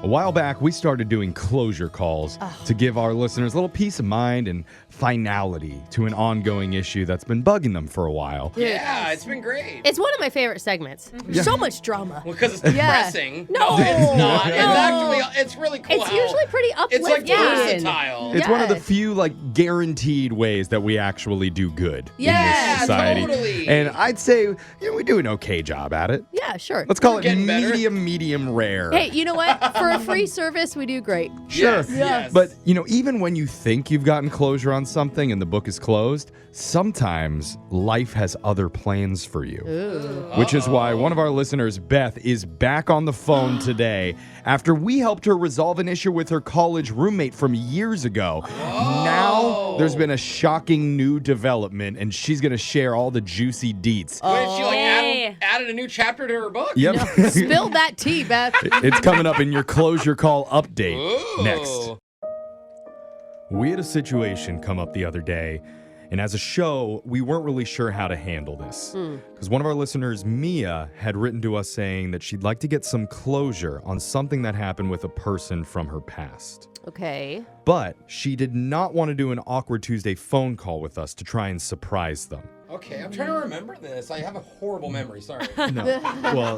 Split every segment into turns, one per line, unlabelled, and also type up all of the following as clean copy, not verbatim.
A while back, we started doing closure calls to give our listeners a little peace of mind and finality to an ongoing issue that's been bugging them for a while.
Dude, yeah, it's been great.
It's one of my favorite segments.
Yeah.
So much drama.
Well, because it's depressing.
No.
It's not.
No.
It's actually, it's really cool.
It's usually pretty uplifting.
It's like versatile.
It's one of the few, guaranteed ways that we actually do good in this society.
Totally.
And I'd say we do an okay job at it.
Yeah, sure.
Let's call it
getting better.
medium rare.
Hey, you know what? For a free service, we do great.
Sure.
Yes.
But, even when you think you've gotten closure on something and the book is closed, sometimes life has other plans for you.
Ooh.
Which is why one of our listeners, Beth, is back on the phone today after we helped her resolve an issue with her college roommate from years ago. Now there's been a shocking new development, and she's going to share all the juicy deets.
Wait, she added a new chapter to her book?
Yep.
No, spill that tea, Beth.
It's coming up in your closure call update
Ooh.
next. We had a situation come up the other day, and as a show, we weren't really sure how to handle this. Because one of our listeners, Mia, had written to us saying that she'd like to get some closure on something that happened with a person from her past.
Okay.
But she did not want to do an Awkward Tuesday phone call with us to try and surprise them.
Okay, I'm trying to remember this. I have a horrible memory, sorry.
No. Well,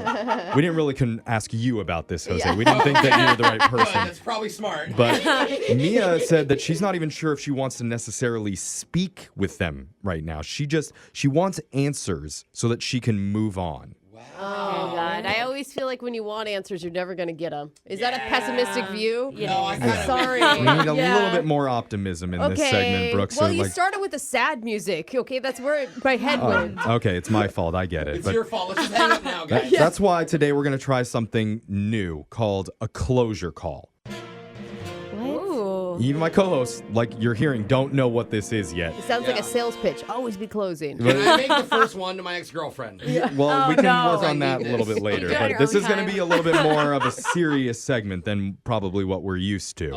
we didn't really ask you about this, Jose. We didn't think that you were the right
Good,
person.
that's probably smart.
But Mia said that she's not even sure if she wants to necessarily speak with them right now. She wants answers so that she can move on.
Oh, God. I always feel like when you want answers, you're never going to get them. Is that a pessimistic view?
No, I
I'm
kinda
sorry.
We need a little bit more optimism in this segment, Brooke.
Well, you started with the sad music. Okay, that's where my head went.
Okay, it's my fault. I get it.
It's your fault. Let's just hang up now, guys.
That's why today we're going to try something new called a closure call.
Ooh.
Even my co-hosts, like you're hearing, don't know what this is yet.
It sounds like a sales pitch. Always be closing.
Can I make the first one to my ex-girlfriend?
Well, we can work
I
on that
need
a little
this.
bit later.
Do it on
But
your
this
own
is going to
time.
be a little bit more of a serious segment than probably what we're used to.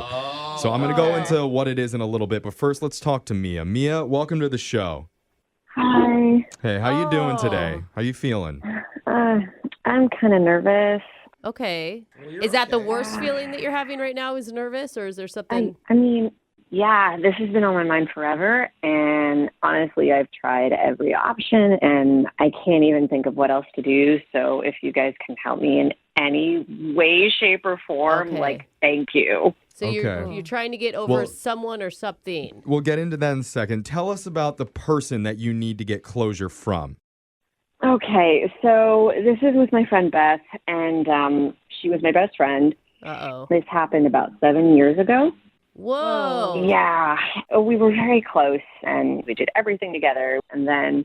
So I'm going to go into what it is in a little bit. But first, let's talk to Mia. Mia, welcome to the show.
Hi.
Hey, how you doing today? How you feeling?
I'm kind of nervous.
Okay. Is that the worst feeling that you're having right now is nervous, or is there something?
I mean, yeah, this has been on my mind forever. And honestly, I've tried every option and I can't even think of what else to do. So if you guys can help me in any way, shape, or form,
Okay.
thank you.
So
Okay.
you're trying to get over
Well-
someone or something.
We'll get into that in a second. Tell us about the person that you need to get closure from.
Okay, so this is with my friend Beth, and she was my best friend.
Uh-oh.
This happened about 7 years ago.
Whoa.
Yeah, we were very close and we did everything together. And then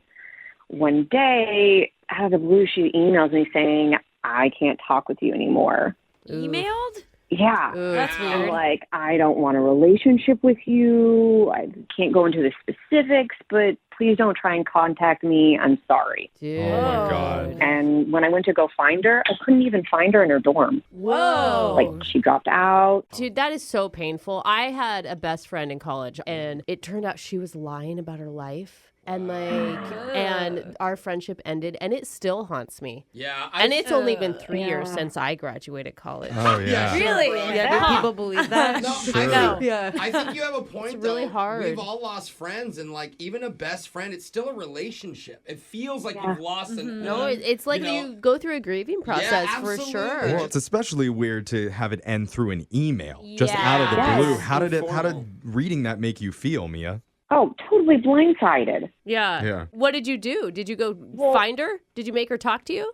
one day, out of the blue, she emails me saying, I can't talk with you anymore.
Emailed?
Yeah.
Ooh.
That's
I'm
weird.
like, I don't want a relationship with you. I can't go into the specifics, but please don't try and contact me. I'm sorry.
Dude.
Oh, my God.
And when I went to go find her, I couldn't even find her in her dorm.
Whoa.
Like, she dropped out.
Dude, that is so painful. I had a best friend in college, and it turned out she was lying about her life. And our friendship ended, and it still haunts me.
Yeah.
And it's only been 3
Yeah.
years since I graduated college.
Oh, yeah.
Really?
Yeah, do people believe that?
No,
Sure.
I think you have a point.
It's really
though.
hard.
We've all lost friends, and even a best friend, it's still a relationship. It feels like you've lost an.
No, it's like you go through a grieving process for
absolutely.
sure.
Well, it's especially weird to have it end through an email, just
Yeah.
out of the
Yes.
blue. How did
Formal.
reading that make you feel, Mia?
Oh, totally blindsided.
Yeah.
Yeah.
What did you do? Did you go find her? Did you make her talk to you?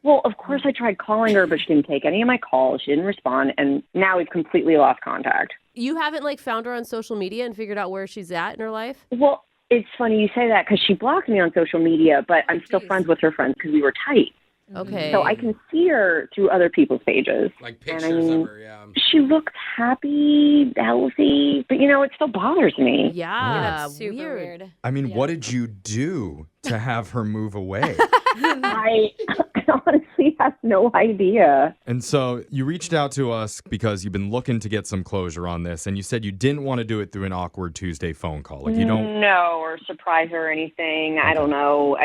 Well, of course I tried calling her, but she didn't take any of my calls. She didn't respond, and now we've completely lost contact.
You haven't found her on social media and figured out where she's at in her life?
Well, it's funny you say that because she blocked me on social media, but I'm still friends with her friends because we were tight.
Okay.
So I can see her through other people's pages.
Like
And
pictures of her, yeah.
She looks happy, healthy, but it still bothers me.
Yeah,
That's super weird.
I mean, what did you do to have her move away?
I honestly have no idea.
And so you reached out to us because you've been looking to get some closure on this, and you said you didn't want to do it through an Awkward Tuesday phone call. Like you don't.
No, or surprise her or anything. I don't know.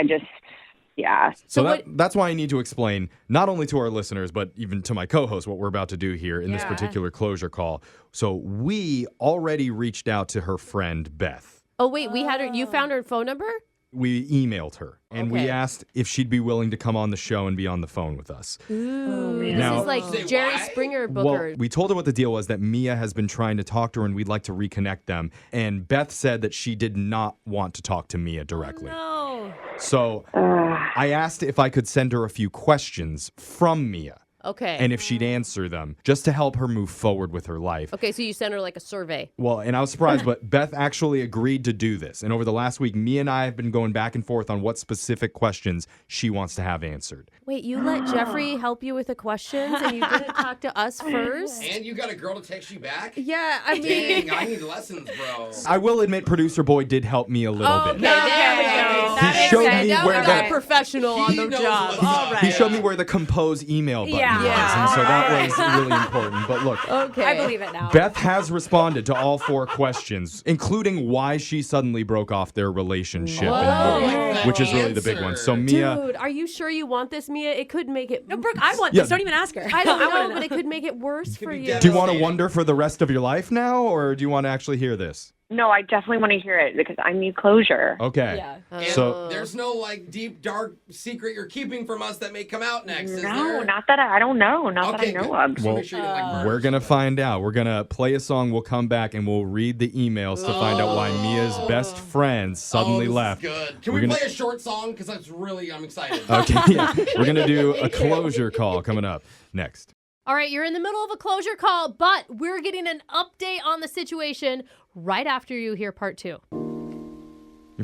Yeah.
So that's why I need to explain, not only to our listeners, but even to my co-host, what we're about to do here in this particular closure call. So we already reached out to her friend, Beth.
Oh, wait, we had her. You found her phone number?
We emailed her, and we asked if she'd be willing to come on the show and be on the phone with us.
Ooh,
Now-
this is like Jerry Springer Booker.
Well, we told her what the deal was, that Mia has been trying to talk to her, and we'd like to reconnect them. And Beth said that she did not want to talk to Mia directly.
No.
So I asked if I could send her a few questions from Mia.
Okay.
And if she'd answer them, just to help her move forward with her life.
Okay, so you sent her like a survey.
Well, and I was surprised, but Beth actually agreed to do this. And over the last week, Mia and I have been going back and forth on what specific questions she wants to have answered.
Wait, you let Jeffrey help you with the questions and you didn't talk to us first?
And you got a girl to text you back?
Yeah, I
Dang, I need lessons, bro.
I will admit, producer boy did help me a little bit.
Okay, there we go.
He showed me
Now
where
we got
the-
a professional on the
knows
job.
what's
All
up.
right.
He showed me where the compose email button was, and so that was really important. But look,
Okay.
I believe it now.
Beth has responded to all 4 questions, including why she suddenly broke off their relationship,
Whoa.
which is really the big one. So Mia,
Dude, are you sure you want this, Mia? It could make it...
No, Brooke, I want
Yeah.
this. Don't even ask her.
I don't
wanna
know, but it could make it worse
could
for
be
you.
devastating.
do you want to wonder for the rest of your life now, or do you want to actually hear this?
No, I definitely want to hear it because I need closure.
Okay.
Yeah.
And
So-
there's no like deep dark secret you're keeping from us that may come out next, is
No,
there?
not that I don't know. Not
Okay,
that I know
good.
of.
Just wanna make sure you didn't, like, murder
We're going to
someone.
find out. We're going to play a song. We'll come back and we'll read the emails to find out why Mia's best friend suddenly
this is
left.
good. Can
We're
we
gonna-
play a short song? Because I'm excited.
Okay, yeah. We're going to do a closure call coming up next.
All right, you're in the middle of a closure call, but we're getting an update on the situation right after you hear part 2.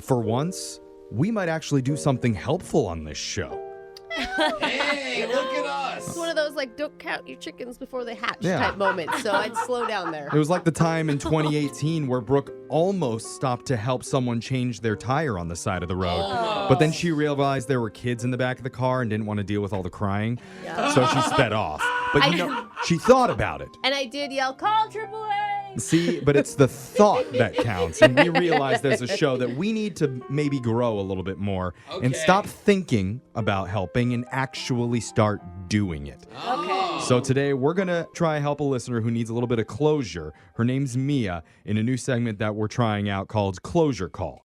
For once, we might actually do something helpful on this show.
Hey, look at us.
It's one of those, like, don't count your chickens before they hatch
Yeah.
type moments, so I'd slow down there.
It was like the time in 2018 where Brooke almost stopped to help someone change their tire on the side of the road. But then she realized there were kids in the back of the car and didn't want to deal with all the crying. So she sped off. But she thought about it.
And I did yell, call AAA!
See, but it's the thought that counts. And we realized as a show that we need to maybe grow a little bit more and
Okay.
stop thinking about helping and actually start doing it.
Okay.
So today we're going to try to help a listener who needs a little bit of closure. Her name's Mia, in a new segment that we're trying out called Closure Call.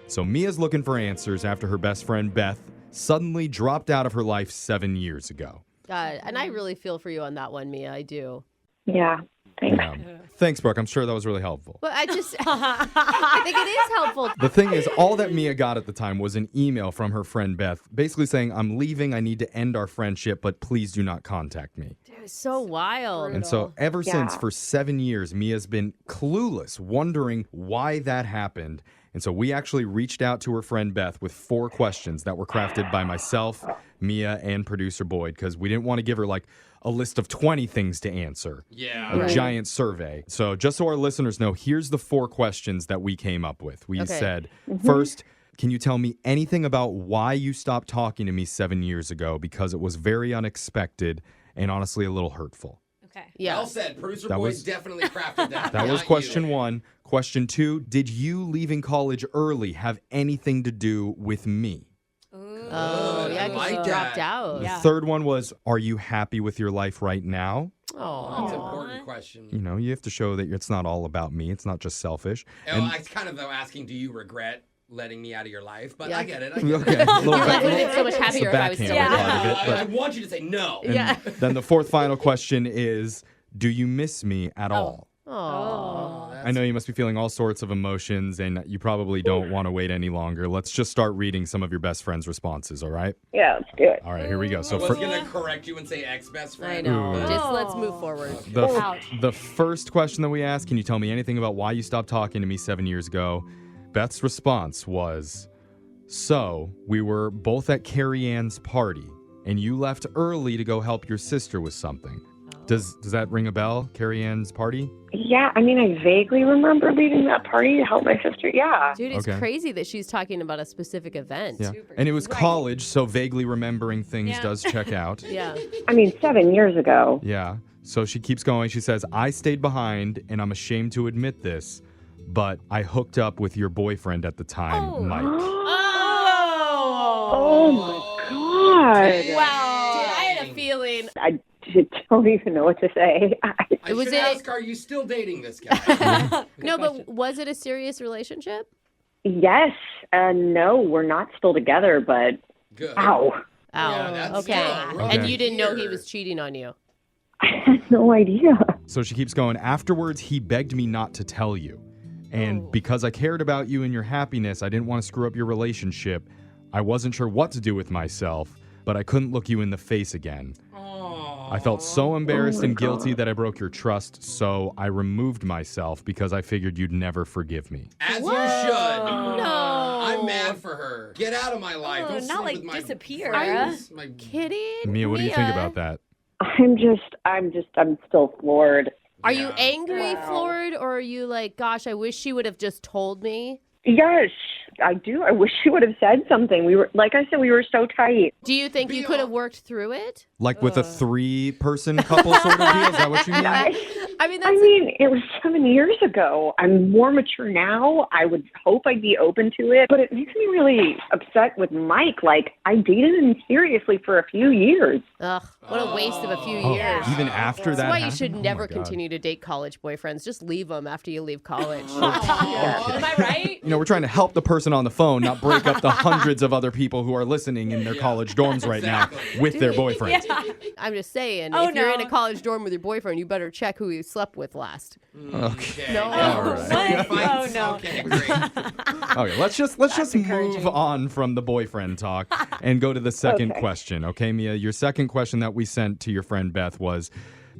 So Mia's looking for answers after her best friend Beth suddenly dropped out of her life 7 years ago.
God, and I really feel for you on that one, Mia. I do.
Yeah. Thanks.
Thanks, Brooke. I'm sure that was really helpful.
But I just, I think it is helpful.
The thing is, all that Mia got at the time was an email from her friend Beth, basically saying, I'm leaving, I need to end our friendship, but please do not contact me.
It's so wild.
And so ever since,
Yeah.
for 7 years, Mia's been clueless, wondering why that happened. And so we actually reached out to her friend Beth with 4 questions that were crafted by myself, Mia, and producer Boyd, because we didn't want to give her like a list of 20 things to answer.
Yeah.
A giant survey. So just so our listeners know, here's the 4 questions that we came up with. We
Okay.
said, first, can you tell me anything about why you stopped talking to me 7 years ago? Because it was very unexpected and honestly a little hurtful.
Okay.
Yeah.
Well said. Producer
That
Boyd
was-
definitely crafted that.
That was
not
question
you.
1. Question 2, did you leaving college early have anything to do with me?
Oh, yeah,
I
because
like
you
that.
dropped out.
The
Yeah.
third one was, are you happy with your life right now?
Oh.
That's an important question.
You know, you have to show that it's not all about me. It's not just selfish.
Oh, I was kind of though asking, do you regret letting me out of your life? But
Yeah.
I get it. I get
Okay,
it.
a little
Your life
bit.
would have been so much
It's the
happier if I was
backhand
still
part
there.
of it,
I
but-
want you to say no.
And
Yeah.
then the fourth final question is, do you miss me at all?
Oh.
I know you must be feeling all sorts of emotions and you probably don't want to wait any longer. Let's just start reading some of your best friend's responses, all right?
Yeah, let's do it.
All right, here we go.
I
So
was
for,
going to correct you and say ex-best
I
friend.
know.
Ooh.
Just let's move forward.
the first question that we asked, can you tell me anything about why you stopped talking to me 7 years ago? Beth's response was, so we were both at Carrie Ann's party and you left early to go help your sister with something. Does that ring a bell, Carrie Ann's party?
Yeah, I mean, I vaguely remember leaving that party to help my sister. Yeah.
Dude, it's
Okay.
crazy that she's talking about a specific event.
Yeah. And it was college, so vaguely remembering things
Yeah.
does check out.
Yeah.
I mean, 7 years ago.
Yeah. So she keeps going. She says, I stayed behind, and I'm ashamed to admit this, but I hooked up with your boyfriend at the time, Mike.
Oh.
Oh my God.
Wow. Dude, I had a feeling.
I don't even know what to say.
I
Was
should
it-
ask, are you still dating this guy?
No, but was it a serious relationship?
Yes. No, we're not still together, but
Good.
ow.
Yeah, that's
Okay.
still rough
And
to
you didn't know he
hear.
was cheating on you.
I had no idea.
So she keeps going, afterwards, he begged me not to tell you. And because I cared about you and your happiness, I didn't want to screw up your relationship. I wasn't sure what to do with myself, but I couldn't look you in the face again. I felt so embarrassed and guilty that I broke your trust, so I removed myself because I figured you'd never forgive me.
As you should.
No.
I'm mad for her. Get out of my life.
Oh,
Don't
not,
sleep
like,
with my
disappear.
friends. My...
Kidding?
Mia, what do you think about that?
I'm still floored.
Are you
Yeah.
angry,
Wow.
floored, or are you like, gosh, I wish she would have just told me?
Yes, I do. I wish she would have said something. We were, like I said, we were so tight.
Do you think you could have worked through it?
Like with a 3-person couple sort of deal? Is that what you mean?
I mean,
I mean, it was 7 years ago. I'm more mature now. I would hope I'd be open to it, but it makes me really upset with Mike. Like, I dated him seriously for a few years.
ugh, what a waste of a few
Oh,
years.
even after that
That's why you
happened?
should
Oh my
never
God.
continue to date college boyfriends. Just leave them after you leave college.
Aw.
Am I right?
You know, we're trying to help the person on the phone, not break up the hundreds of other people who are listening in their college dorms right now with their boyfriends.
I'm just saying,
Oh,
if you're in
no.
a college dorm with your boyfriend, you better check who you slept with last.
Okay.
No.
All
Oh,
right.
what?
Fights?
Oh, no.
Okay, great.
Okay, let's just move on from the boyfriend talk and go to the second question. Okay, Mia, your second question that we sent to your friend Beth was,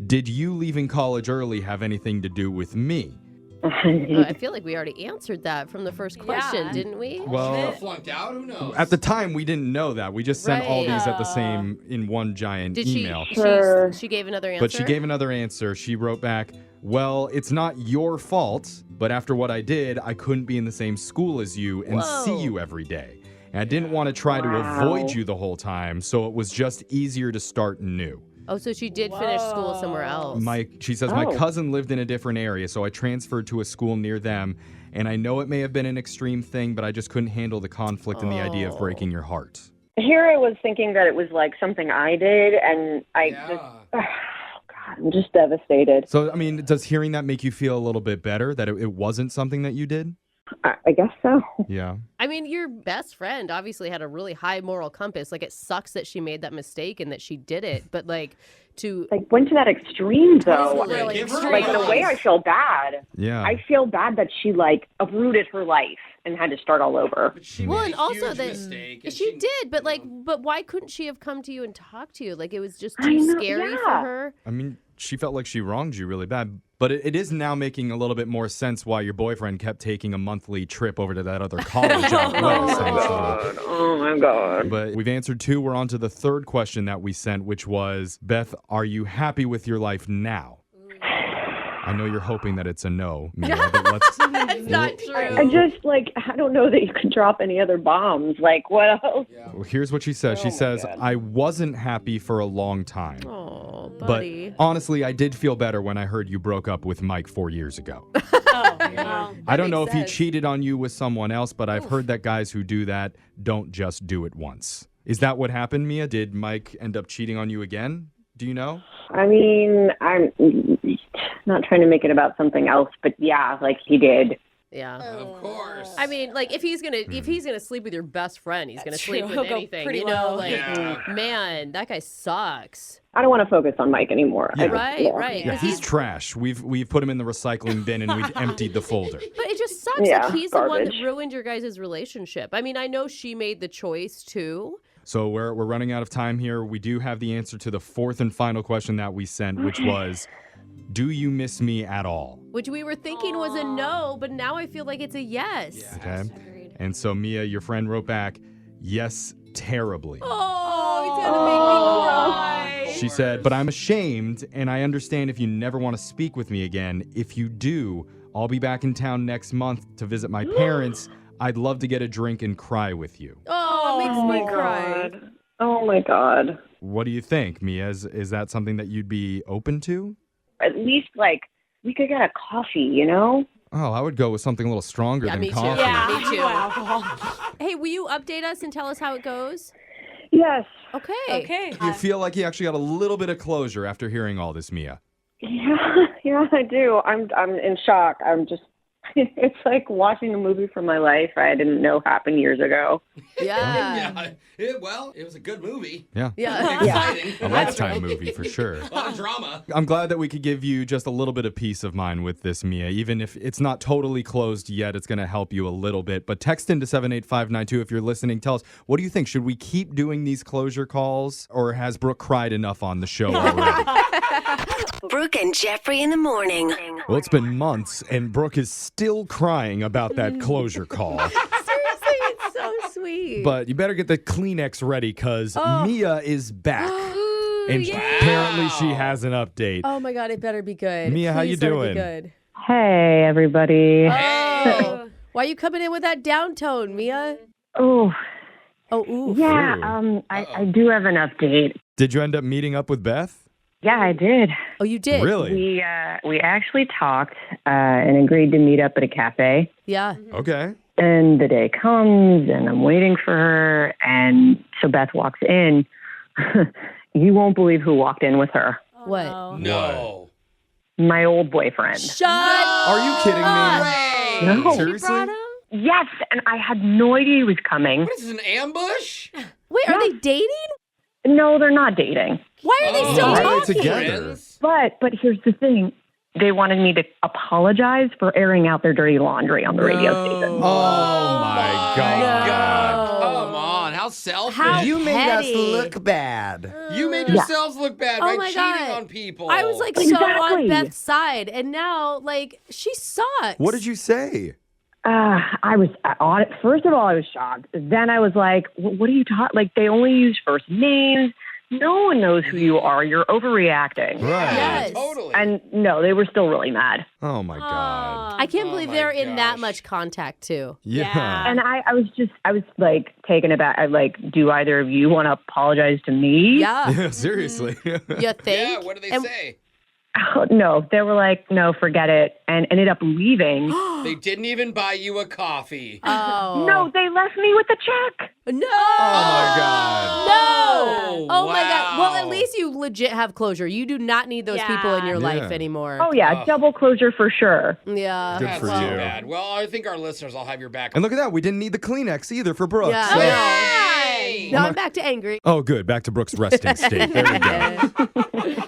did you leaving college early have anything to do with me?
I feel like we already answered that from the first question,
Yeah.
didn't we?
Well,
Flunked out? Who knows?
at the time we didn't know that. We just sent all
Right.
these at the same in one giant
Did
email.
Sure.
she gave another answer?
But she gave another answer. She wrote back, well, it's not your fault, but after what I did, I couldn't be in the same school as you and see
Whoa.
you every day. And I didn't want to try to avoid you the whole time, so it was just easier to start new.
Oh, so she did finish school somewhere else.
She says, my
Oh.
cousin lived in a different area, so I transferred to a school near them. And I know it may have been an extreme thing, but I just couldn't handle the conflict and the idea of breaking your heart.
Here I was thinking that it was like something I did, and I just,
Yeah.
God, I'm just devastated.
So, I mean, does hearing that make you feel a little bit better that it wasn't something that you did?
I guess so.
Yeah.
I mean, your best friend obviously had a really high moral compass. Like, it sucks that she made that mistake and that she did it, but like, to
Like, went to that extreme, though.
Totally.
Yeah, give her
Like, in a way, I feel bad.
Yeah.
I feel bad that she, like, uprooted her life and had to start all over.
But she
well,
made
and
a
also
huge
that
mistake, and
she did, but
you
like,
know.
but why couldn't she have come to you and talked to you? Like, it was just
I
too
know,
scary for
yeah.
her.
I mean, she felt like she wronged you really bad. But it is now making a little bit more sense why your boyfriend kept taking a monthly trip over to that other college out west. Essentially.
Oh, my God.
But we've answered 2. We're on to the third question that we sent, which was, Beth, are you happy with your life now? I know you're hoping that it's a no, Mia, but let's...
That's not true.
I just, like, I don't know that you could drop any other bombs. Like, what else?
Well, here's what she says. She
Oh my
says,
God.
I wasn't happy for a long time.
Oh,
But
buddy.
honestly, I did feel better when I heard you broke up with Mike 4 years ago.
Oh, well.
I don't know
makes
if he
sense.
cheated on you with someone else, but I've heard that guys who do that don't just do it once. Is that what happened, Mia? Did Mike end up cheating on you again? Do you know?
I mean, I'm not trying to make it about something else, but yeah, like, he did.
Yeah.
Of course.
I mean, like, if he's gonna sleep with your best friend, he's gonna
That's
sleep
true.
with
He'll go
anything.
pretty
You know,
low.
like,
Yeah.
man, that guy sucks.
I don't want to focus on Mike anymore.
Yeah.
Right, right.
Yeah,
'Cause
he's trash. We've put him in the recycling bin and we've emptied the folder.
But it just sucks.
Yeah,
like, he's the one that
garbage.
ruined your guys' relationship. I mean, I know she made the choice too.
So we're running out of time here. We do have the answer to the fourth and final question that we sent, which was, do you miss me at all?
Which we were thinking was a no, but now I feel like it's a yes.
Yeah.
Okay.
Agreed.
And so Mia, your friend, wrote back, yes, terribly.
Oh, he's gonna make me cry.
She said, but I'm ashamed, and I understand if you never want to speak with me again. If you do, I'll be back in town next month to visit my parents. I'd love to get a drink and cry with you.
Oh, it makes me cry.
God. Oh, my God.
What do you think, Mia? Is that something that you'd be open to?
At least, like, we could get a coffee, you know?
Oh, I would go with something a little stronger than
me too.
coffee.
Yeah, me too.
No alcohol.
Hey, will you update us and tell us how it goes?
Yes.
Okay.
Okay.
You feel like you actually got a little bit of closure after hearing all this, Mia.
Yeah, I do. I'm in shock. I'm just it's like watching a movie from my life I didn't know happened years ago.
Yeah.
It was a good movie.
Yeah.
Yeah.
Exciting.
A lifetime movie for sure.
A lot of drama.
I'm glad that we could give you just a little bit of peace of mind with this, Mia. Even if it's not totally closed yet, it's going to help you a little bit. But text into 78592 if you're listening. Tell us, what do you think? Should we keep doing these closure calls, or has Brooke cried enough on the show already?
Brooke and Jeffrey in the morning.
Well, it's been months, and Brooke is still crying about that closure call.
Seriously, it's so sweet.
But you better get the Kleenex ready, because Mia is back.
Ooh,
And
yeah.
apparently she has an update.
Oh my God, it better be good.
Mia, how you
Please let it be
doing?
good.
Hey, everybody.
Oh, why are you coming in with that downtone, Mia?
Oh,
Oh, ooh.
yeah.
Ooh.
I do have an update.
Did you end up meeting up with Beth?
Yeah, I did.
Oh, you did?
Really?
We actually talked and agreed to meet up at a cafe.
Yeah.
Okay.
And the day comes, and I'm waiting for her, and so Beth walks in. You won't believe who walked in with her.
What?
No.
My old boyfriend.
Shut
Are you kidding me?
Hooray!
No.
Seriously?
Yes, and I had no idea he was coming.
What is this, an ambush?
Wait, are they dating?
No, they're not dating.
Why are they still
Why are they
talking?
together?
Friends?
But here's the thing. They wanted me to apologize for airing out their dirty laundry on the radio station.
Oh my God.
Come on, how selfish.
How
You made us
petty.
look bad.
You made yourselves look bad
Oh
by
my
cheating
God.
on people.
I was like so on
Exactly.
Beth's side, and now like she sucks.
What did you say?
I was first of all, I was shocked. Then I was like, "What are you talking? Like they only use first names. No one knows who you are. You're overreacting."
Right.
Yes.
Totally.
And no, they were still really mad.
Oh my God.
I can't
Oh
believe
my
they're in that
gosh.
much contact too.
Yeah.
And I was like taken aback. I like, do either of you want to apologize to me?
Yeah.
Yeah, seriously.
You
yeah,
think?
what did they
And-
say?
Oh, no, they were like, no, forget it, and ended up leaving.
They didn't even buy you a coffee.
Oh.
No, they left me with the check.
No.
Oh my God.
No. Oh my God. Well,
wow.
at least you legit have closure. You do not need those people in your
Yeah.
life anymore.
Oh yeah, double closure for sure.
Yeah.
Good
That's
for
too
you.
bad. Well, I think our listeners will have your back.
And look at that. We didn't need the Kleenex either for Brooke.
Yeah.
so-
Hey!
Now I'm back to angry.
Oh, good. Back to Brooke's resting state. There we go.